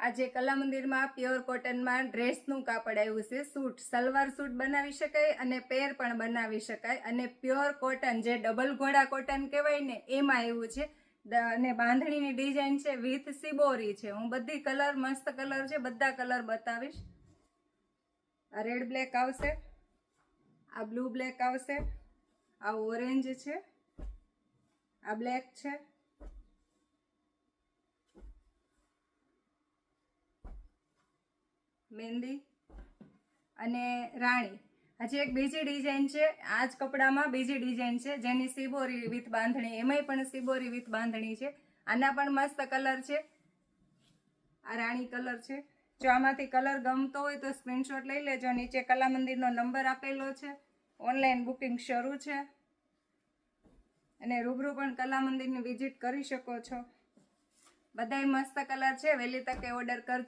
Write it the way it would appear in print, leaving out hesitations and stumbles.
આજે કલા મંદિરમાં પ્યોર કોટનમાં ડ્રેસનું કાપડ આવ્યું છે. સૂટ સલવાર સૂટ બનાવી શકાય અને પેર પણ બનાવી શકાય અને પ્યોર કોટન જે ડબલ ઘોડા કોટન કહેવાય ને એમાં આવ્યું છે. અને બાંધણીની ડિઝાઇન છે વિથ સિબોરી છે. હું બધી કલર મસ્ત કલર છે, બધા કલર બતાવીશ. આ રેડ બ્લેક આવશે, આ બ્લુ બ્લેક આવશે, આ ઓરેન્જ છે, આ બ્લેક છે, મહેંદી અને રાણી. હજી એક બીજી ડિઝાઇન છે, આ જ કપડામાં બીજી ડિઝાઇન છે જેની સિબોરી વિથ બાંધણી, એમાંય પણ સિબોરી વિથ બાંધણી છે. આના પણ મસ્ત કલર છે. આ રાણી કલર છે. જો આમાંથી કલર ગમતો હોય તો સ્ક્રીનશોટ લઈ લેજો. નીચે કલા મંદિરનો નંબર આપેલો છે. ઓનલાઈન બુકિંગ શરૂ છે અને રૂબરૂ પણ કલા મંદિરની વિઝિટ કરી શકો છો. બધાય મસ્ત કલર છે. વહેલી તકે ઓર્ડર કરજો.